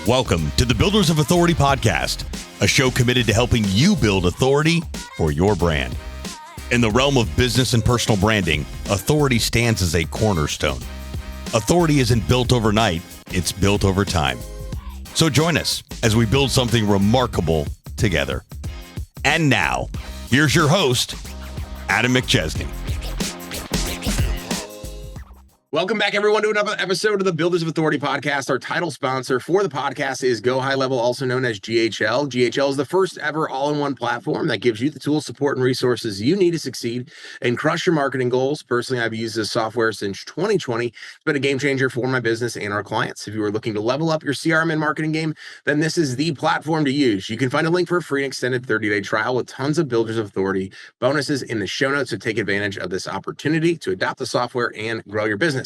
Welcome to the Builders of Authority podcast, a show committed to helping you build authority for your brand. In the realm of business and personal branding, authority stands as a cornerstone. Authority isn't built overnight, it's built over time. So join us as we build something remarkable together. And now, here's your host, Adam McChesney. Welcome back, everyone, to another episode of the Builders of Authority podcast. Our title sponsor for the podcast is Go High Level, also known as GHL. GHL is the first ever all-in-one platform that gives you the tools, support, and resources you need to succeed and crush your marketing goals. Personally, I've used this software since 2020. It's been a game changer for my business and our clients. If you are looking to level up your CRM and marketing game, then this is the platform to use. You can find a link for a free and extended 30-day trial with tons of Builders of Authority bonuses in the show notes, so take advantage of this opportunity to adopt the software and grow your business.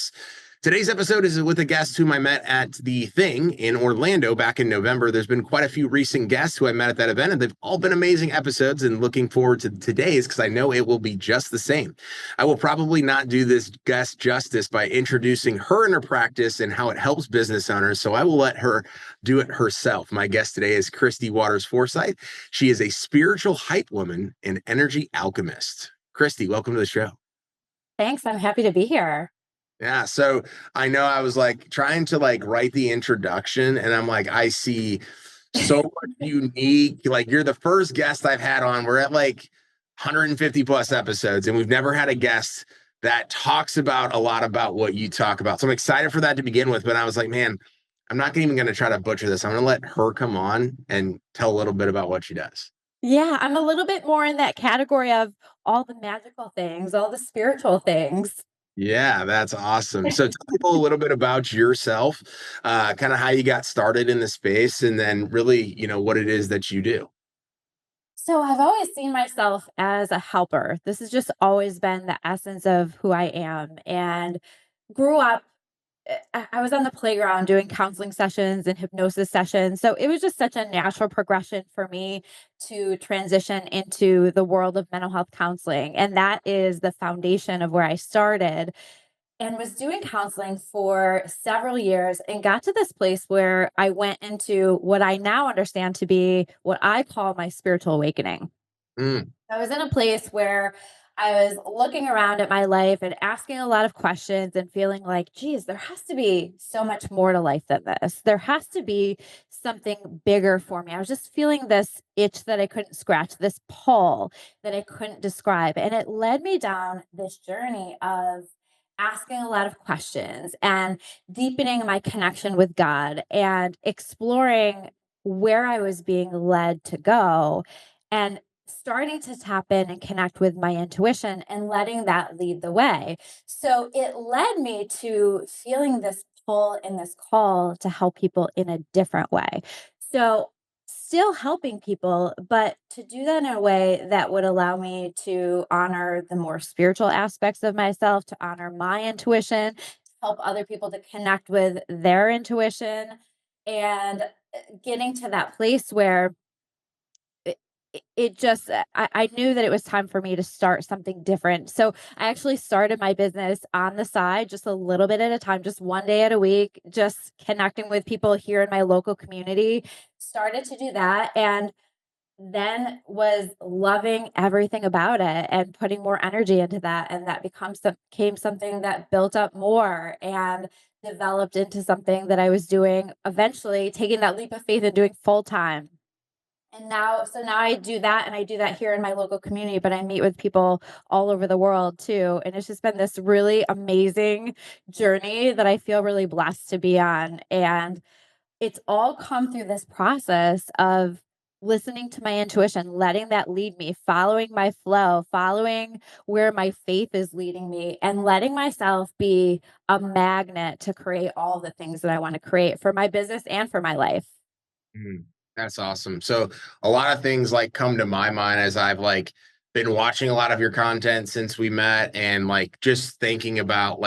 Today's episode is with a guest whom I met at the Thing in Orlando back in November. There's been quite a few recent guests who I met at that event, and they've all been amazing episodes, and looking forward to today's because I know it will be just the same. I will probably not do this guest justice by introducing her and her practice and how it helps business owners, so I will let her do it herself. My guest today is Christy Waters Forsyth. She is a spiritual hype woman and energy alchemist. Christy, welcome to the show. Thanks. I'm happy to be here. Yeah. So I know I was trying to write the introduction, and I'm like, I see so much unique, you're the first guest I've had on. We're at 150 plus episodes, and we've never had a guest that talks about a lot about what you talk about. So I'm excited for that to begin with. But I was like, man, I'm not even going to try to butcher this. I'm going to let her come on and tell a little bit about what she does. Yeah, I'm a little bit more in that category of all the magical things, all the spiritual things. Yeah, that's awesome. So tell people a little bit about yourself, kind of how you got started in the space, and then really, what it is that you do. So I've always seen myself as a helper. This has just always been the essence of who I am. And grew up, I was on the playground doing counseling sessions and hypnosis sessions. So it was just such a natural progression for me to transition into the world of mental health counseling. And that is the foundation of where I started, and was doing counseling for several years and got to this place where I went into what I now understand to be what I call my spiritual awakening. I was in a place where I was looking around at my life and asking a lot of questions and feeling like, geez, there has to be so much more to life than this. There has to be something bigger for me. I was just feeling this itch that I couldn't scratch, this pull that I couldn't describe. And it led me down this journey of asking a lot of questions and deepening my connection with God and exploring where I was being led to go, and starting to tap in and connect with my intuition and letting that lead the way. So it led me to feeling this pull and this call to help people in a different way. So still helping people, but to do that in a way that would allow me to honor the more spiritual aspects of myself, to honor my intuition, to help other people to connect with their intuition, and getting to that place where it just, I knew that it was time for me to start something different. So I actually started my business on the side, just a little bit at a time, just one day at a week, just connecting with people here in my local community. Started to do that, and then was loving everything about it and putting more energy into that. And that became something that built up more and developed into something that I was doing, eventually taking that leap of faith and doing full time. And now I do that, and I do that here in my local community, but I meet with people all over the world too. And it's just been this really amazing journey that I feel really blessed to be on. And it's all come through this process of listening to my intuition, letting that lead me, following my flow, following where my faith is leading me, and letting myself be a magnet to create all the things that I want to create for my business and for my life. That's awesome. So a lot of things come to my mind as I've been watching a lot of your content since we met, and just thinking about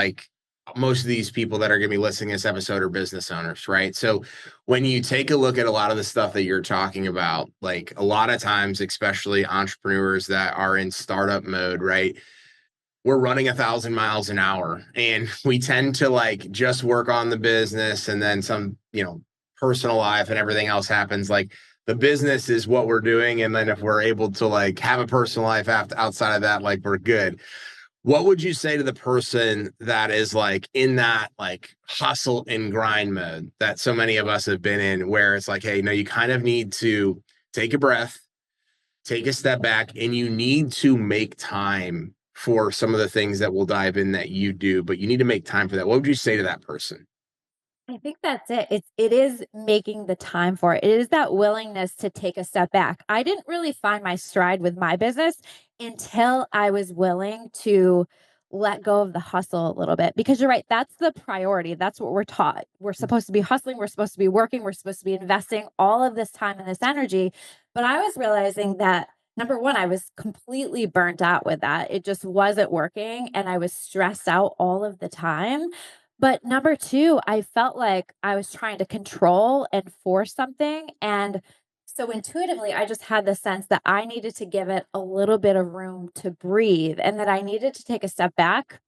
most of these people that are going to be listening to this episode are business owners, right? So when you take a look at a lot of the stuff that you're talking about, a lot of times, especially entrepreneurs that are in startup mode, right? We're running 1,000 miles an hour, and we tend to just work on the business, and then some, personal life and everything else happens. Like the business is what we're doing. And then if we're able to like have a personal life after outside of that, like we're good. What would you say to the person that is like in that like hustle and grind mode that so many of us have been in, where it's like, hey, no, you kind of need to take a breath, take a step back, and you need to make time for some of the things that we'll dive in that you do, but you need to make time for that. What would you say to that person? I think that's it. It is making the time for it. It is that willingness to take a step back. I didn't really find my stride with my business until I was willing to let go of the hustle a little bit, because you're right, that's the priority. That's what we're taught. We're supposed to be hustling, we're supposed to be working, we're supposed to be investing all of this time and this energy. But I was realizing that number one, I was completely burnt out with that. It just wasn't working and I was stressed out all of the time. But number 2, I felt like I was trying to control and force something, and so intuitively, I just had the sense that I needed to give it a little bit of room to breathe, and that I needed to take a step back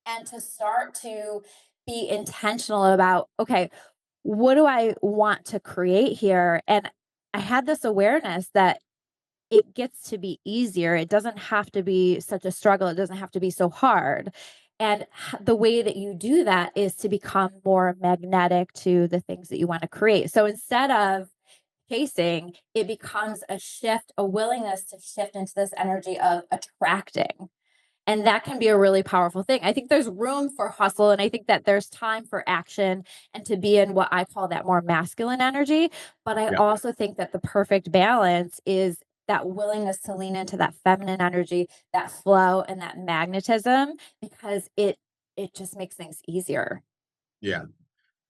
and to start to be intentional about, okay, what do I want to create here? And I had this awareness that it gets to be easier. It doesn't have to be such a struggle. It doesn't have to be so hard. And the way that you do that is to become more magnetic to the things that you want to create. So instead of chasing, it becomes a shift, a willingness to shift into this energy of attracting. And that can be a really powerful thing. I think there's room for hustle, and I think that there's time for action and to be in what I call that more masculine energy. But I Yeah. also think that the perfect balance is that willingness to lean into that feminine energy, that flow and that magnetism, because it just makes things easier. Yeah.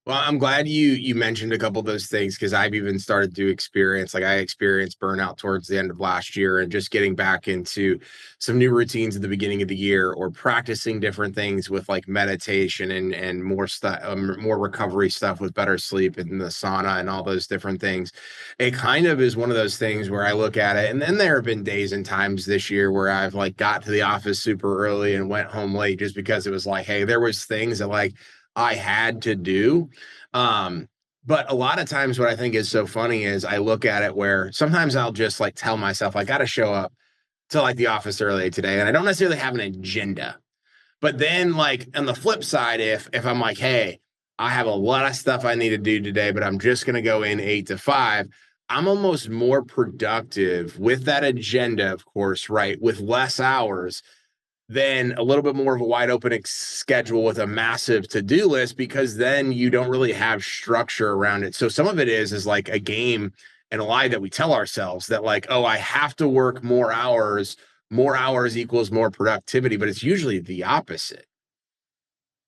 Well, I'm glad you mentioned a couple of those things because I've even started to experience, like I experienced burnout towards the end of last year, and just getting back into some new routines at the beginning of the year, or practicing different things with like meditation and more stuff, more recovery stuff with better sleep and the sauna and all those different things. It kind of is one of those things where I look at it, and then there have been days and times this year where I've like got to the office super early and went home late just because it was like, hey, there was things that like I had to do. um, but a lot of times what I think is so funny is I look at it where sometimes I'll just like tell myself I got to show up to like the office early today, and I don't necessarily have an agenda. But then like on the flip side, if I'm like, hey, I have a lot of stuff I need to do today, but I'm just going to go in 8 to 5, I'm almost more productive with that agenda, of course, right? With less hours than a little bit more of a wide open schedule with a massive to-do list, because then you don't really have structure around it. So some of it is like a game and a lie that we tell ourselves that like, oh, I have to work more hours equals more productivity, but it's usually the opposite.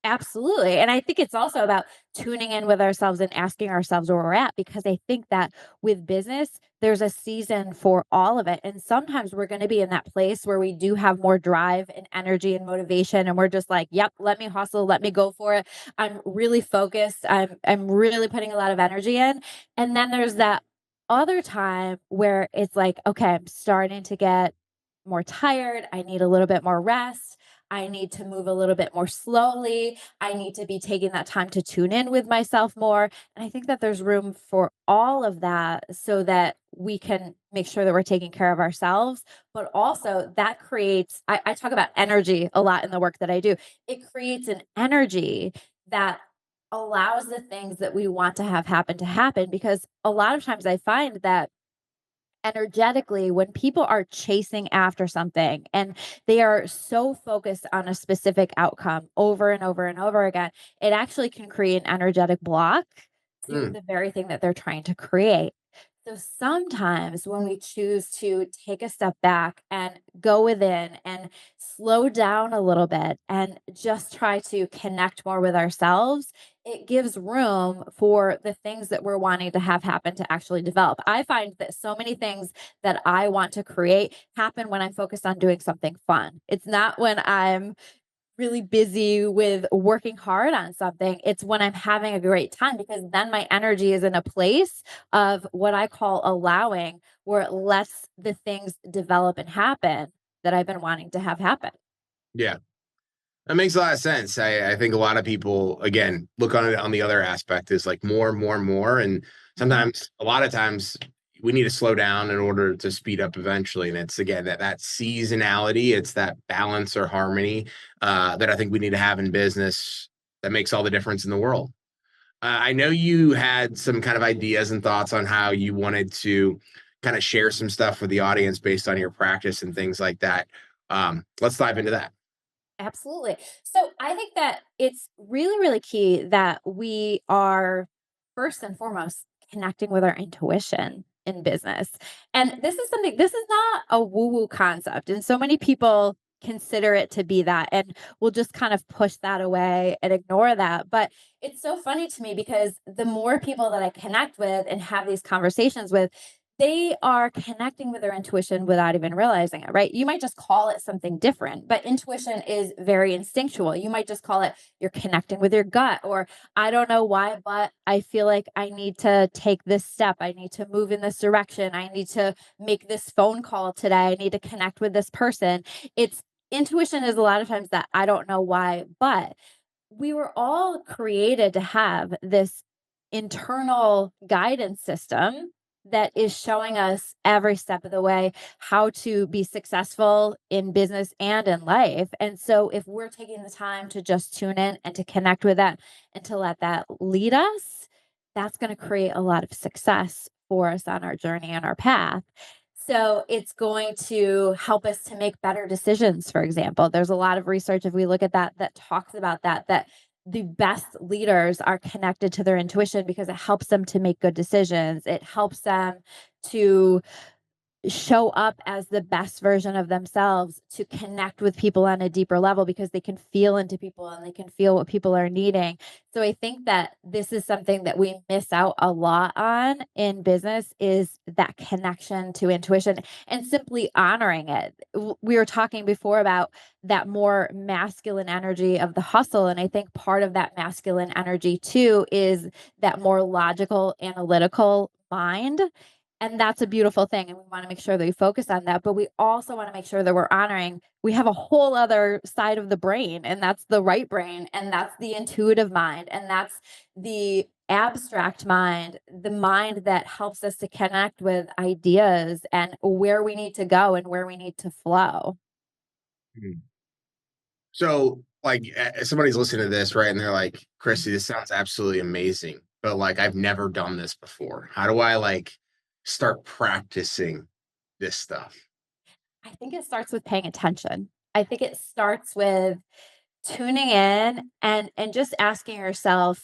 Absolutely. And I think it's also about tuning in with ourselves and asking ourselves where we're at, because I think that with business, there's a season for all of it. And sometimes we're going to be in that place where we do have more drive and energy and motivation. And we're just like, yep, let me hustle, let me go for it. I'm really focused. I'm really putting a lot of energy in. And then there's that other time where it's like, okay, I'm starting to get more tired. I need a little bit more rest. I need to move a little bit more slowly. I need to be taking that time to tune in with myself more. And I think that there's room for all of that so that we can make sure that we're taking care of ourselves. But also, that creates, I talk about energy a lot in the work that I do. It creates an energy that allows the things that we want to happen. Because a lot of times I find that energetically, when people are chasing after something and they are so focused on a specific outcome over and over and over again, it actually can create an energetic block to Mm, the very thing that they're trying to create. So sometimes when we choose to take a step back and go within and slow down a little bit and just try to connect more with ourselves, it gives room for the things that we're wanting to have happen to actually develop. I find that so many things that I want to create happen when I'm focused on doing something fun. It's not when I'm really busy with working hard on something. It's when I'm having a great time, because then my energy is in a place of what I call allowing, where it lets the things develop and happen that I've been wanting to have happen. yeah. That makes a lot of sense. I think a lot of people, again, look on it on the other aspect is like more and more and more. And Mhm. sometimes, a lot of times, we need to slow down in order to speed up eventually. And it's again that seasonality, it's that balance or harmony that I think we need to have in business that makes all the difference in the world. I know you had some kind of ideas and thoughts on how you wanted to kind of share some stuff with the audience based on your practice and things like that. Let's dive into that. Absolutely. So I think that it's really, really key that we are first and foremost connecting with our intuition in business. And this is not a woo woo concept. And so many people consider it to be that and will just kind of push that away and ignore that. But it's so funny to me because the more people that I connect with and have these conversations with, they are connecting with their intuition without even realizing it, right? You might just call it something different, but intuition is very instinctual. You might just call it you're connecting with your gut, or I don't know why, but I feel like I need to take this step. I need to move in this direction. I need to make this phone call today. I need to connect with this person. It's intuition is a lot of times that I don't know why, but we were all created to have this internal guidance system that is showing us every step of the way how to be successful in business and in life. And so, if we're taking the time to just tune in and to connect with that and to let that lead us, that's going to create a lot of success for us on our journey and our path. So it's going to help us to make better decisions, for example. There's a lot of research, if we look at that, that talks about that, that the best leaders are connected to their intuition because it helps them to make good decisions. It helps them to show up as the best version of themselves, to connect with people on a deeper level because they can feel into people and they can feel what people are needing. So I think that this is something that we miss out a lot on in business is that connection to intuition and simply honoring it. We were talking before about that more masculine energy of the hustle, and I think part of that masculine energy too is that more logical analytical mind, and that's a beautiful thing, and we wanna make sure that we focus on that, but we also wanna make sure that we're honoring we have a whole other side of the brain, and that's the right brain, and that's the intuitive mind, and that's the abstract mind, the mind that helps us to connect with ideas and where we need to go and where we need to flow. Mhm. So, like, somebody's listening to this, right? And they're like, Christy, this sounds absolutely amazing, but like, I've never done this before. How do I like start practicing this stuff? I think it starts with paying attention. I think it starts with tuning in and just asking yourself,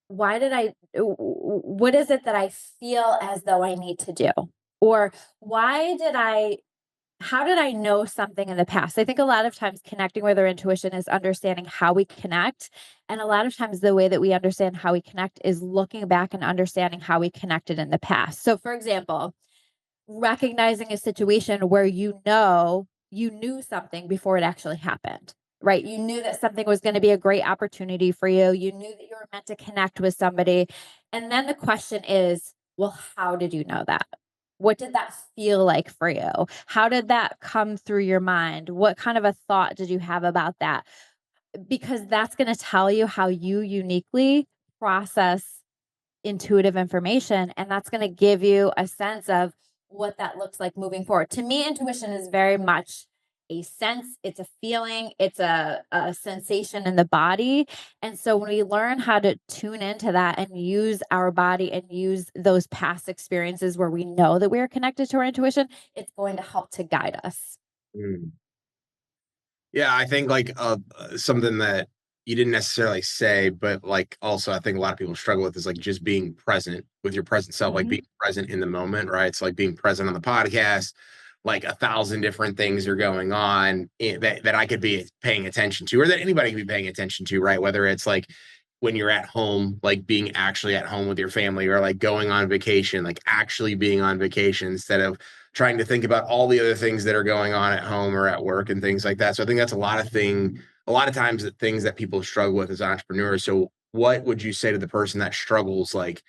why did I what is it that I feel as though I need to do? Or why did I how did I know something in the past? I think a lot of times connecting with our intuition is understanding how we connect. And a lot of times the way that we understand how we connect is looking back and understanding how we connected in the past. So for example, recognizing a situation where you knew something before it actually happened, right? You knew that something was going to be a great opportunity for you. You knew that you were meant to connect with somebody. And then the question is, well, how did you know that? What did that feel like for you? How did that come through your mind? What kind of a thought did you have about that? Because that's going to tell you how you uniquely process intuitive information, and that's going to give you a sense of what that looks like moving forward. To me, intuition is very much a sense, it's a feeling, it's a sensation in the body. And so when we learn how to tune into that and use our body and use those past experiences where we know that we're connected to our intuition, it's going to help to guide us. Mm. Yeah, I think like something that you didn't necessarily say, but like also I think a lot of people struggle with is like just being present with your present self, like Mhm. being present in the moment, right? It's like being present on the podcast, like a thousand different things are going on that I could be paying attention to, or that anybody could be paying attention to, right? Whether it's like when you're at home, like being actually at home with your family, or like going on vacation, like actually being on vacation instead of trying to think about all the other things that are going on at home or at work and things like that. So I think that's a lot of times that things that people struggle with as entrepreneurs. So what would you say to the person that struggles? Like,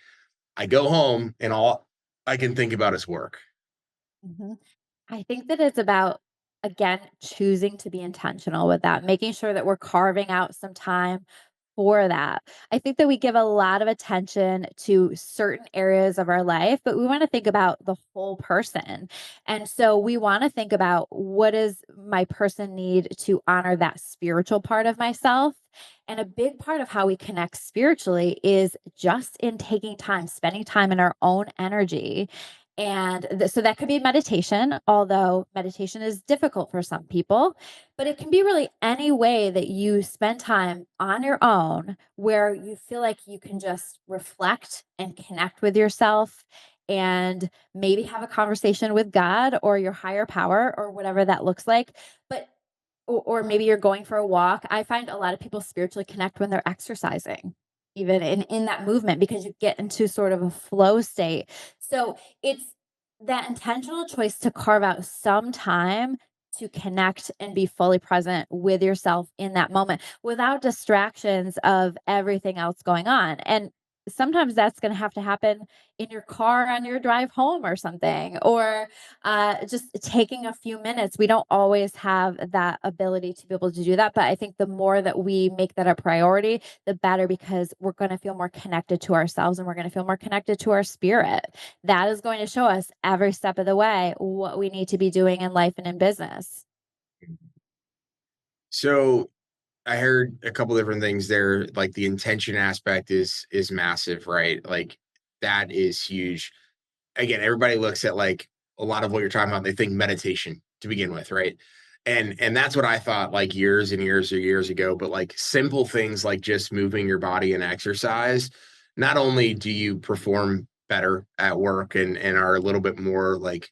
I go home and all I can think about is work. Mhm. I think that it's about again, choosing to be intentional with that, making sure that we're carving out some time for that. I think that we give a lot of attention to certain areas of our life, but we want to think about the whole person. And so we want to think about, what does my person need to honor that spiritual part of myself? And a big part of how we connect spiritually is just in taking time, spending time in our own energy. And so that could be meditation, although meditation is difficult for some people, but it can be really any way that you spend time on your own where you feel like you can just reflect and connect with yourself and maybe have a conversation with God or your higher power or whatever that looks like. But or maybe you're going for a walk. I find a lot of people spiritually connect when they're exercising, even in that movement, because you get into sort of a flow state. So it's that intentional choice to carve out some time to connect and be fully present with yourself in that moment without distractions of everything else going on. And sometimes that's going to have to happen in your car on your drive home or something, or just taking a few minutes. We don't always have that ability to be able to do that. But I think the more that we make that a priority, the better, because we're going to feel more connected to ourselves and we're going to feel more connected to our spirit. That is going to show us every step of the way what we need to be doing in life and in business. So I heard a couple different things there. Like the intention aspect is massive, right? Like that is huge. Again, everybody looks at like a lot of what you're talking about. They think meditation to begin with, right? And that's what I thought like years and years or years ago. But like simple things like just moving your body and exercise, not only do you perform better at work and are a little bit more like,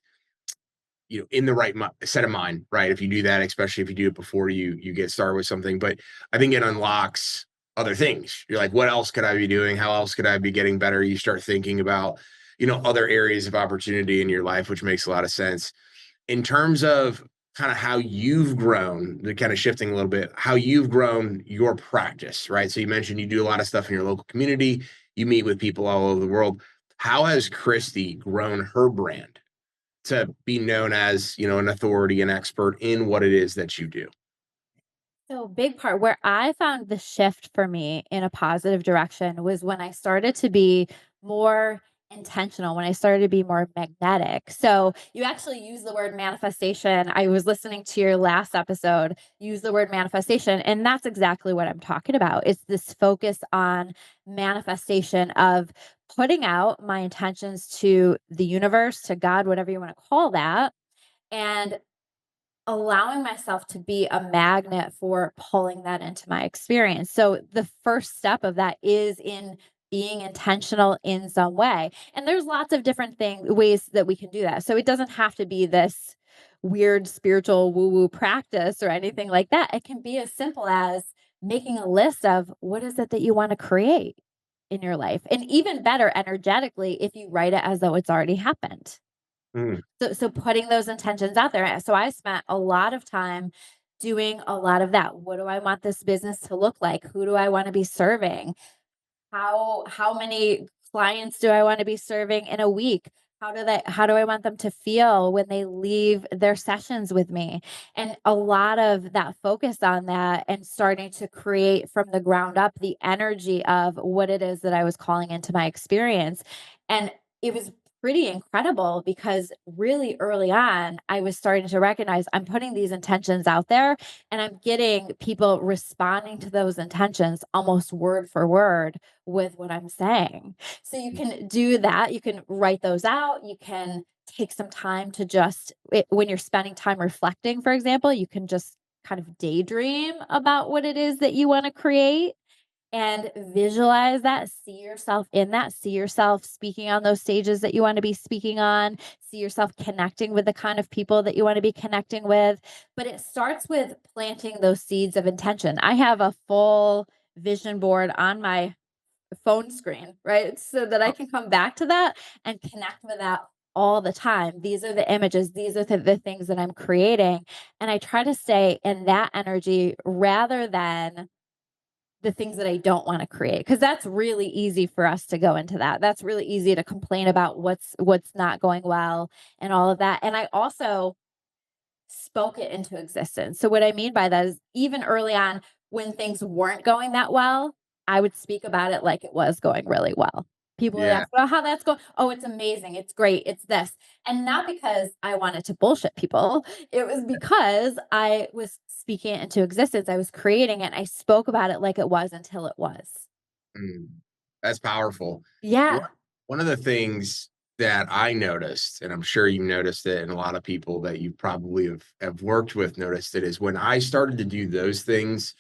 in the right set of mind, right? If you do that, especially if you do it before you get started with something, but I think it unlocks other things. You're like, what else could I be doing? How else could I be getting better? You start thinking about, other areas of opportunity in your life, which makes a lot of sense. In terms of kind of how you've grown, the kind of shifting a little bit, how you've grown your practice, right? So you mentioned you do a lot of stuff in your local community, you meet with people all over the world. How has Christy grown her brand to be known as, an authority, an expert in what it is that you do? So, big part where I found the shift for me in a positive direction was when I started to be more intentional, when I started to be more magnetic. So, you actually use the word manifestation. I was listening to your last episode, use the word manifestation, and that's exactly what I'm talking about. It's this focus on manifestation of putting out my intentions to the universe, to God, whatever you want to call that. And allowing myself to be a magnet for pulling that into my experience. So the first step of that is in being intentional in some way. And there's lots of different ways that we can do that. So it doesn't have to be this weird spiritual woo-woo practice or anything like that. It can be as simple as making a list of what is it that you want to create in your life. And even better energetically if you write it as though it's already happened. Mm. So putting those intentions out there. So I spent a lot of time doing a lot of that. What do I want this business to look like? Who do I want to be serving? How many clients do I want to be serving in a week? How do I want them to feel when they leave their sessions with me? And a lot of that focus on that and starting to create from the ground up the energy of what it is that I was calling into my experience. And it was pretty incredible because really early on, I was starting to recognize I'm putting these intentions out there and I'm getting people responding to those intentions almost word for word with what I'm saying. So you can do that. You can write those out. You can take some time to when you're spending time reflecting, for example, you can just kind of daydream about what it is that you want to create and visualize that, see yourself in that, see yourself speaking on those stages that you want to be speaking on, see yourself connecting with the kind of people that you want to be connecting with. But it starts with planting those seeds of intention. I have a full vision board on my phone screen, right? So that I can come back to that and connect with that all the time. These are the images, these are the things that I'm creating. And I try to stay in that energy rather than the things that I don't want to create, because that's really easy for us to go into that. That's really easy to complain about what's not going well and all of that. And I also spoke it into existence. So what I mean by that is even early on when things weren't going that well, I would speak about it like it was going really well. People would Yeah. ask, well, how that's going. Oh, it's amazing. It's great. It's this. And not because I wanted to bullshit people. It was because I was speaking it into existence. I was creating it. And I spoke about it like it was until it was. Mm, that's powerful. One Yeah. one of the things that I noticed, and I'm sure you noticed it, and a lot of people that you probably have worked with noticed it, is when I started to do those things,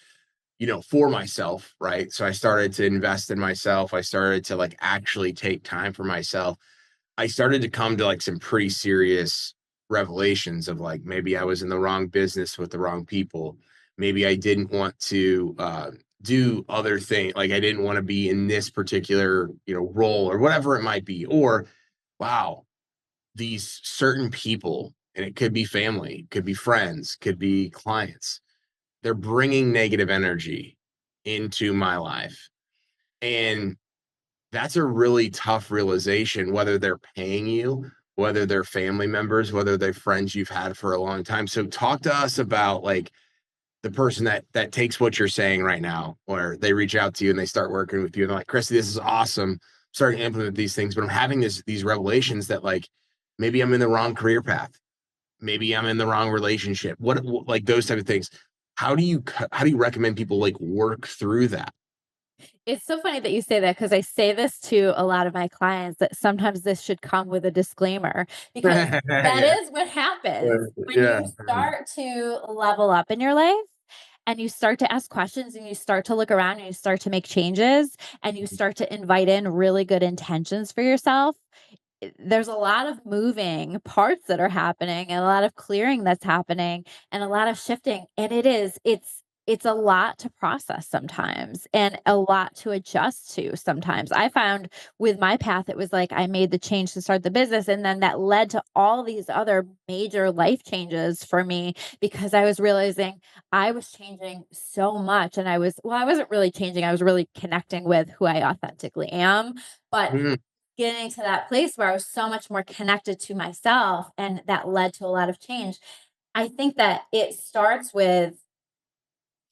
for myself, right? So I started to invest in myself. I started to like actually take time for myself. I started to come to like some pretty serious revelations of like maybe I was in the wrong business with the wrong people. Maybe I didn't want to do other things. Like I didn't want to be in this particular, role or whatever it might be. Or wow, these certain people, and it could be family, could be friends, could be clients. They're bringing negative energy into my life. And that's a really tough realization, whether they're paying you, whether they're family members, whether they're friends you've had for a long time. So talk to us about like the person that takes what you're saying right now, or they reach out to you and they start working with you and they're like, Christy, this is awesome. I'm starting to implement these things, but I'm having these revelations that like maybe I'm in the wrong career path. Maybe I'm in the wrong relationship. What like those type of things. How do you recommend people like work through that? It's so funny that you say that because I say this to a lot of my clients that sometimes this should come with a disclaimer because that Yeah. is what happens when Yeah. you start to level up in your life and you start to ask questions and you start to look around and you start to make changes and you start to invite in really good intentions for yourself. There's a lot of moving parts that are happening and a lot of clearing that's happening and a lot of shifting, and it's a lot to process sometimes and a lot to adjust to sometimes. I found with my path, it was like I made the change to start the business, and then that led to all these other major life changes for me because I was realizing I was changing so much, and I wasn't really changing, I was really connecting with who I authentically am, but Mhm. getting to that place where I was so much more connected to myself, and that led to a lot of change. I think that it starts with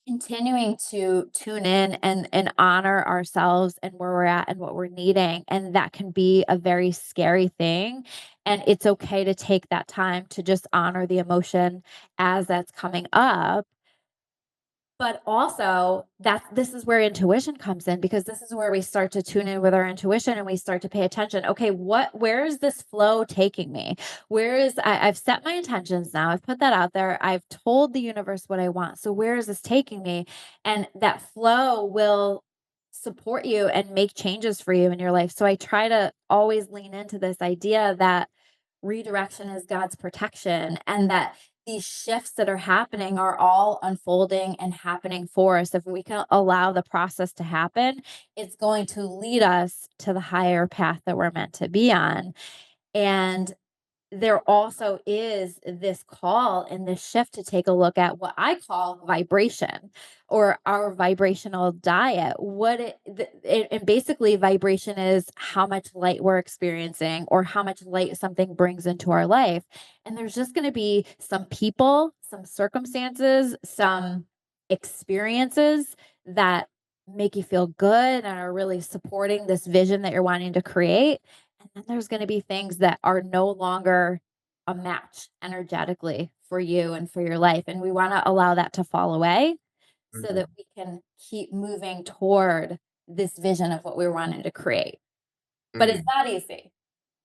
continuing to tune in and honor ourselves and where we're at and what we're needing, and that can be a very scary thing, and it's okay to take that time to just honor the emotion as that's coming up, but also, this is where intuition comes in because this is where we start to tune in with our intuition and we start to pay attention. Okay, where is this flow taking me? I've set my intentions now. I've put that out there. I've told the universe what I want. So where is this taking me? And that flow will support you and make changes for you in your life. So I try to always lean into this idea that redirection is God's protection and that these shifts that are happening are all unfolding and happening for us. If we can allow the process to happen, it's going to lead us to the higher path that we're meant to be on. And there also is this call and this shift to take a look at what I call vibration or our vibrational diet. And basically, vibration is how much light we're experiencing or how much light something brings into our life. And there's just going to be some people, some circumstances, some experiences that make you feel good and are really supporting this vision that you're wanting to create. And then there's gonna be things that are no longer a match energetically for you and for your life, and we wanna allow that to fall away so Mhm. that we can keep moving toward this vision of what we're wanting to create. But it's Mhm. not easy.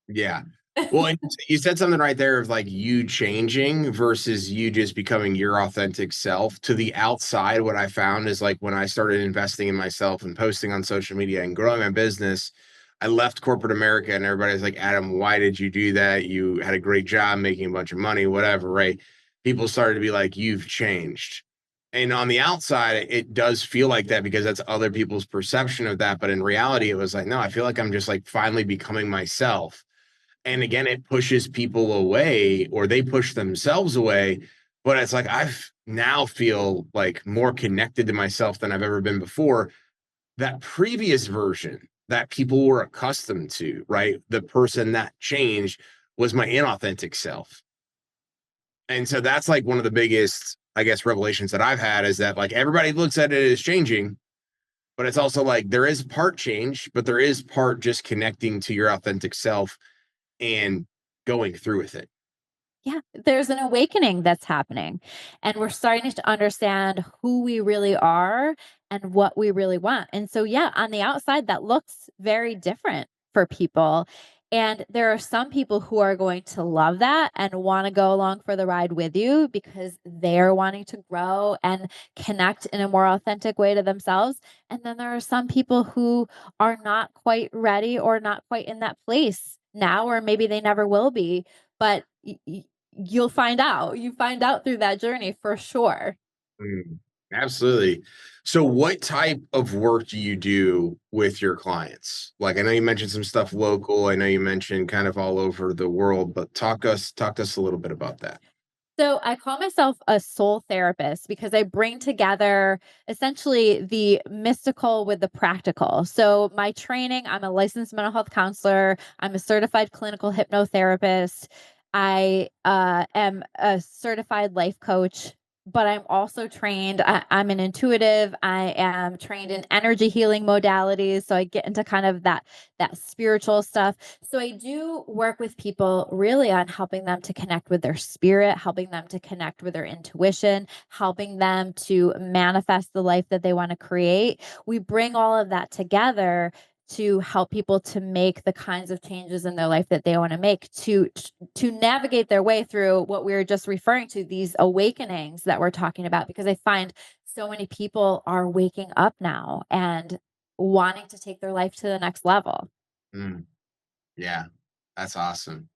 Yeah. Well, and you said something right there of like you changing versus you just becoming your authentic self. To the outside, what I found is like when I started investing in myself and posting on social media and growing my business, I left corporate America and everybody's like, Adam, why did you do that? You had a great job making a bunch of money, whatever, right? People started to be like, you've changed. And on the outside, it does feel like that because that's other people's perception of that. But in reality, it was like, no, I feel like I'm just like finally becoming myself, and again, it pushes people away or they push themselves away. But it's like I've now feel like more connected to myself than I've ever been before. That previous version that people were accustomed to, right? The person that changed was my inauthentic self. And so that's like one of the biggest, I guess, revelations that I've had is that like everybody looks at it as changing, but it's also like there is part change, but there is part just connecting to your authentic self and going through with it. Yeah, there's an awakening that's happening, and we're starting to understand who we really are and what we really want. And so, yeah, on the outside, that looks very different for people. And there are some people who are going to love that and want to go along for the ride with you because they're wanting to grow and connect in a more authentic way to themselves. And then there are some people who are not quite ready or not quite in that place now, or maybe they never will be. But you'll find out. You find out through that journey for sure. Mm, absolutely. So what type of work do you do with your clients? Like I know you mentioned some stuff local. I know you mentioned kind of all over the world, but talk to us a little bit about that. So I call myself a soul therapist because I bring together essentially the mystical with the practical. So my training, I'm a licensed mental health counselor. I'm a certified clinical hypnotherapist. I am a certified life coach, but I'm also trained. I'm an intuitive. I am trained in energy healing modalities. So I get into kind of that spiritual stuff. So I do work with people really on helping them to connect with their spirit, helping them to connect with their intuition, helping them to manifest the life that they want to create. We bring all of that together to help people to make the kinds of changes in their life that they want to make to navigate their way through what we were just referring to, these awakenings that we're talking about, because I find so many people are waking up now and wanting to take their life to the next level. Mm, yeah, that's awesome.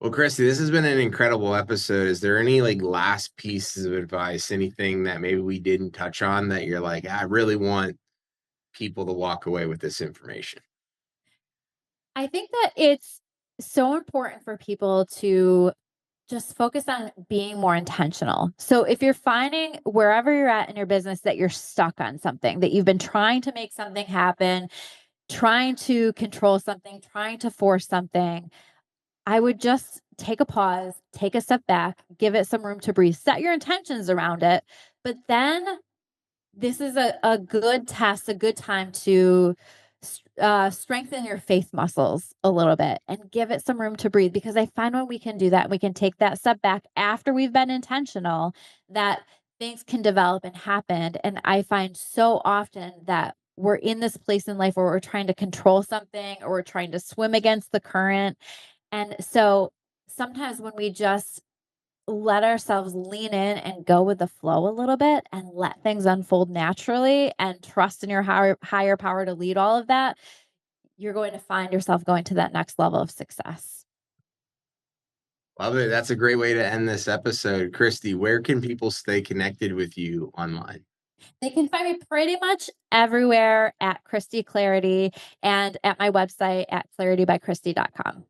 Well, Christy, this has been an incredible episode. Is there any like last pieces of advice, anything that maybe we didn't touch on that you're like, I really want people to walk away with this information? I think that it's so important for people to just focus on being more intentional. So if you're finding wherever you're at in your business that you're stuck on something, that you've been trying to make something happen, trying to control something, trying to force something, I would just take a pause, take a step back, give it some room to breathe, set your intentions around it. But then this is a good test, a good time to strengthen your faith muscles a little bit and give it some room to breathe. Because I find when we can do that, we can take that step back after we've been intentional, that things can develop and happen. And I find so often that we're in this place in life where we're trying to control something or we're trying to swim against the current. And so sometimes when we just let ourselves lean in and go with the flow a little bit and let things unfold naturally and trust in your higher power to lead all of that, you're going to find yourself going to that next level of success. Love it. That's a great way to end this episode. Christy, where can people stay connected with you online? They can find me pretty much everywhere at Christy Clarity and at my website at claritybychristy.com.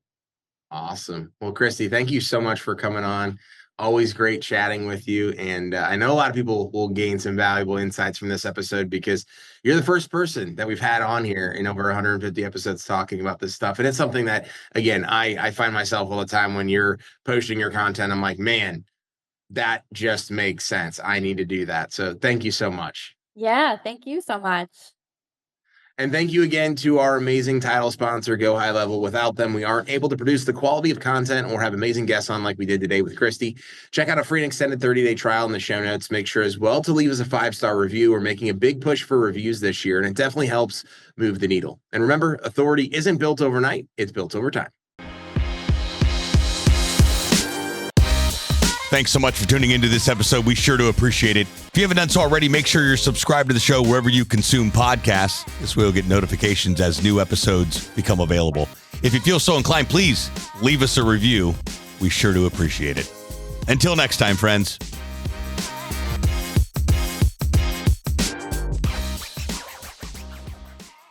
Awesome. Well, Christy, thank you so much for coming on. Always great chatting with you. And I know a lot of people will gain some valuable insights from this episode because you're the first person that we've had on here in over 150 episodes talking about this stuff. And it's something that, again, I find myself all the time when you're posting your content. I'm like, man, that just makes sense. I need to do that. So thank you so much. Yeah, thank you so much. And thank you again to our amazing title sponsor, Go High Level. Without them, we aren't able to produce the quality of content or have amazing guests on like we did today with Christy. Check out a free and extended 30-day trial in the show notes. Make sure as well to leave us a 5-star review. We're making a big push for reviews this year, and it definitely helps move the needle. And remember, authority isn't built overnight. It's built over time. Thanks so much for tuning into this episode. We sure do appreciate it. If you haven't done so already, make sure you're subscribed to the show wherever you consume podcasts. This way you'll get notifications as new episodes become available. If you feel so inclined, please leave us a review. We sure do appreciate it. Until next time, friends.